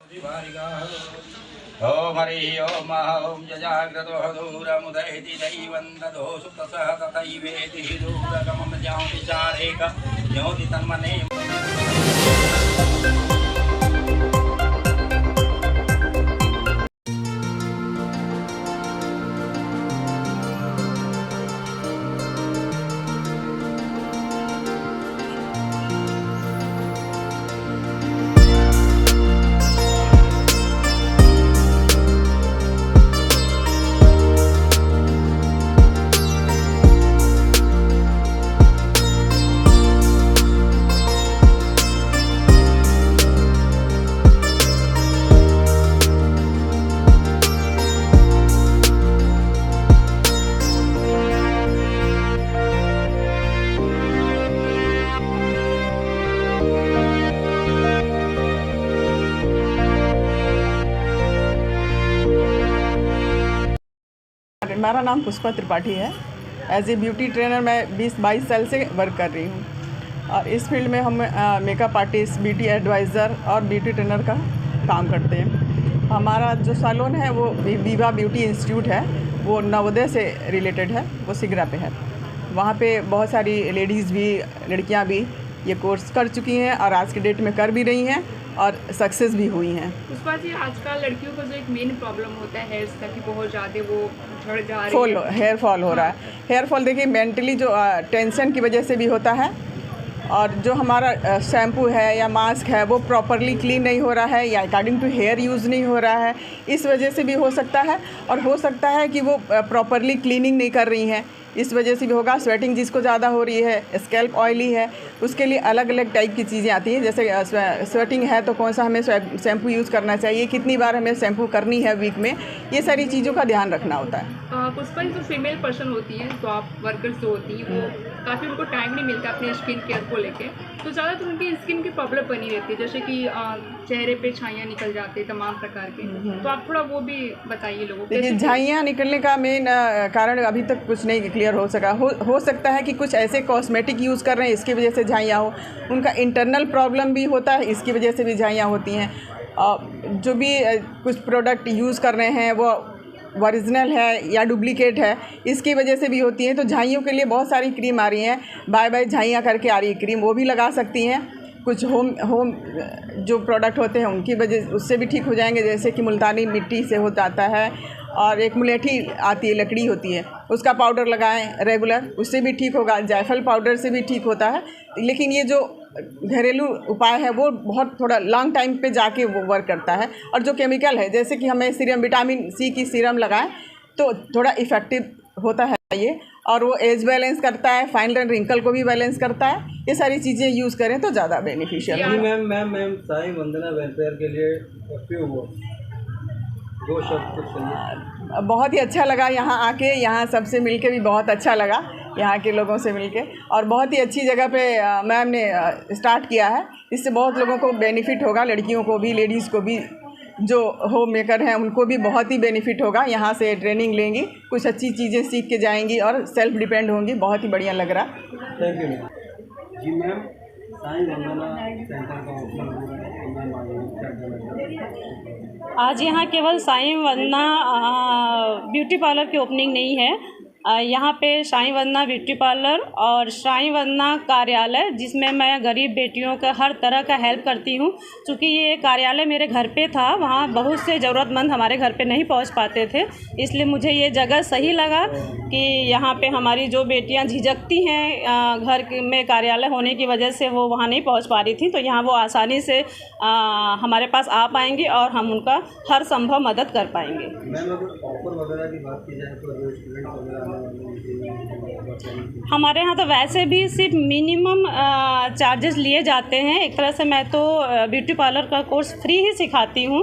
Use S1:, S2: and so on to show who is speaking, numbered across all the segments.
S1: ओम हरि ओम ओम जजाग्रतो दूरमुदयति दैवन्दो सुतसः तथैवेति दूरगमं ज्ञां विचारेक ज्योति तन्मने।
S2: मेरा नाम पुष्पा त्रिपाठी है। एज ए ब्यूटी ट्रेनर मैं 20-22 साल से वर्क कर रही हूँ और इस फील्ड में हम मेकअप आर्टिस्ट, ब्यूटी एडवाइज़र और ब्यूटी ट्रेनर का काम करते हैं। हमारा जो सैलून है वो विवा ब्यूटी इंस्टीट्यूट है, वो नवोदय से रिलेटेड है, वो सिगरा पे है। वहाँ पे बहुत सारी लेडीज़ भी, लड़कियाँ भी ये कोर्स कर चुकी हैं और आज के डेट में कर भी रही हैं और सक्सेस भी हुई हैं।
S3: पुष्पा जी, आजकल लड़कियों को जो एक मेन प्रॉब्लम होता है हेयर्स का कि बहुत ज़्यादा वो झड़ जा रही है,
S2: हेयर फॉल हो रहा है। हेयर फॉल देखिए मेंटली जो टेंशन की वजह से भी होता है और जो हमारा शैम्पू है या मास्क है वो प्रॉपरली क्लीन नहीं हो रहा है या अकॉर्डिंग टू हेयर यूज़ नहीं हो रहा है, इस वजह से भी हो सकता है। और हो सकता है कि वो प्रॉपरली क्लीनिंग नहीं कर रही हैं, इस वजह से भी होगा। स्वेटिंग जिसको ज़्यादा हो रही है, स्कैल्प ऑयली है, उसके लिए अलग अलग टाइप की चीज़ें आती हैं। जैसे स्वेटिंग है तो कौन सा हमें शैम्पू यूज़ करना चाहिए, कितनी बार हमें शैम्पू करनी है वीक में, ये सारी चीज़ों का ध्यान रखना होता है।
S3: पुष्पा जी, जो फीमेल पर्सन होती हैं, जॉब वर्कर्स जो होती हैं, वो काफ़ी उनको टाइम नहीं मिलता अपने स्किन केयर को लेके, तो ज़्यादातर उनकी स्किन की प्रॉब्लम बनी रहती है, जैसे कि चेहरे पे छाइयाँ निकल जाती है तमाम प्रकार के। तो आप थोड़ा वो भी बताइए लोगों को।
S2: देखिए, छाइयाँ निकलने का मेन कारण अभी तक कुछ नहीं क्लियर हो सका। हो सकता है कि कुछ ऐसे कॉस्मेटिक यूज़ कर रहे हैं, इसकी वजह से छाइयाँ हो। उनका इंटरनल प्रॉब्लम भी होता है, इसकी वजह से भी छाइयाँ होती हैं। जो भी कुछ प्रोडक्ट यूज़ कर रहे हैं वो ओरिजिनल है या डुप्लीकेट है, इसकी वजह से भी होती है। तो झाइयों के लिए बहुत सारी क्रीम आ रही हैं, बाय बाय झाइयाँ करके आ रही है क्रीम, वो भी लगा सकती हैं। कुछ होम जो प्रोडक्ट होते हैं उनकी वजह उससे भी ठीक हो जाएंगे, जैसे कि मुल्तानी मिट्टी से हो जाता है और एक मुलेठी आती है, लकड़ी होती है, उसका पाउडर लगाएं रेगुलर, उससे भी ठीक होगा। जायफल पाउडर से भी ठीक होता है। लेकिन ये जो घरेलू उपाय है वो बहुत थोड़ा लॉन्ग टाइम पे जाके वो वर्क करता है। और जो केमिकल है, जैसे कि हमें सीरम, विटामिन सी की सीरम लगाएं तो थोड़ा इफ़ेक्टिव होता है ये, और वो एज बैलेंस करता है, फाइन लाइन रिंकल को भी बैलेंस करता है। ये सारी चीज़ें यूज़ करें तो ज़्यादा बेनिफिशियल है।
S4: मैम साईं वंदना वेलफेयर के लिए फ्यू वर्ड्स, दो शब्द कुछ कहिए।
S2: बहुत ही अच्छा लगा यहाँ आके, यहाँ सबसे मिलके भी बहुत अच्छा लगा, यहाँ के लोगों से मिलके। और बहुत ही अच्छी जगह पे मैम ने स्टार्ट किया है, इससे बहुत लोगों को बेनिफिट होगा, लड़कियों को भी, लेडीज़ को भी, जो होम मेकर हैं उनको भी बहुत ही बेनिफिट होगा। यहाँ से ट्रेनिंग लेंगी, कुछ अच्छी चीज़ें सीख के जाएंगी और सेल्फ डिपेंड होंगी। बहुत ही बढ़िया लग रहा।
S4: Thank you ma'am. जी मैम, साईं वंदना सेंटर का ओपनिंग हुआ है, मैम
S5: आज यहाँ केवल साईं वंदना ब्यूटी पार्लर की ओपनिंग नहीं है, यहाँ पे साईं वंदना ब्यूटी पार्लर और साईं वंदना कार्यालय, जिसमें मैं गरीब बेटियों का हर तरह का हेल्प करती हूँ। चूँकि ये कार्यालय मेरे घर पे था, वहाँ बहुत से ज़रूरतमंद हमारे घर पे नहीं पहुँच पाते थे, इसलिए मुझे ये जगह सही लगा कि यहाँ पे हमारी जो बेटियाँ झिझकती हैं घर में कार्यालय होने की वजह से वो वहाँ नहीं पहुँच पा रही थी, तो यहाँ वो आसानी से हमारे पास आ पाएंगी और हम उनका हर संभव मदद कर पाएंगे।
S4: मैम, अगर ऑफर वगैरह की बात की जाए तो जो स्टूडेंट वगैरह
S5: हमारे यहाँ तो वैसे भी सिर्फ मिनिमम चार्जेस लिए जाते हैं। एक तरह से मैं तो ब्यूटी पार्लर का कोर्स फ्री ही सिखाती हूँ।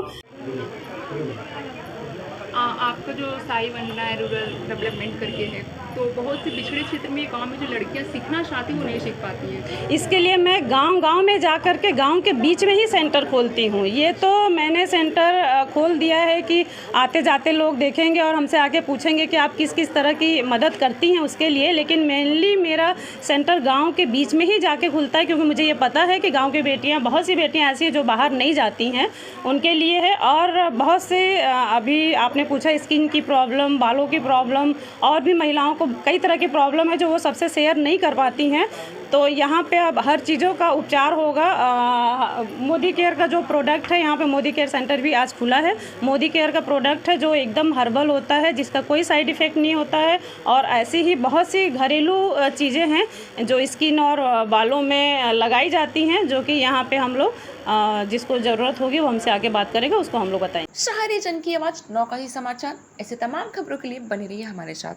S3: आपका जो साईं वंदना रूरल डेवलपमेंट करके है, तो बहुत से पिछड़े क्षेत्र में गाँव में जो लड़कियाँ सीखना चाहती हैं वो नहीं सीख पाती हैं।
S5: इसके लिए मैं गांव-गांव में जा कर के गांव के बीच में ही सेंटर खोलती हूँ। ये तो मैंने सेंटर खोल दिया है कि आते जाते लोग देखेंगे और हमसे आके पूछेंगे कि आप किस किस तरह की मदद करती हैं उसके लिए, लेकिन मेनली मेरा सेंटर गांव के बीच में ही जाके खुलता है, क्योंकि मुझे ये पता है कि गांव की बेटियां, बहुत सी बेटियां ऐसी हैं जो बाहर नहीं जाती हैं, उनके लिए है। और बहुत से अभी आपने पूछा स्किन की प्रॉब्लम, बालों की प्रॉब्लम, और भी महिलाओं को कई तरह की प्रॉब्लम है जो वो सबसे शेयर नहीं कर पाती हैं। तो यहाँ पे अब हर चीज़ों का उपचार होगा। मोदी केयर का जो प्रोडक्ट है, यहाँ पे मोदी केयर सेंटर भी आज खुला है। मोदी केयर का प्रोडक्ट है जो एकदम हर्बल होता है, जिसका कोई साइड इफ़ेक्ट नहीं होता है। और ऐसी ही बहुत सी घरेलू चीज़ें हैं जो स्किन और बालों में लगाई जाती हैं, जो कि यहाँ पे हम लोग जिसको ज़रूरत होगी वो हमसे आके बात करेगा, उसको हम लोग बताएंगे।
S6: शहरी जन की आवाज़ नौका ही समाचार। ऐसे तमाम खबरों के लिए बने रहिए हमारे साथ।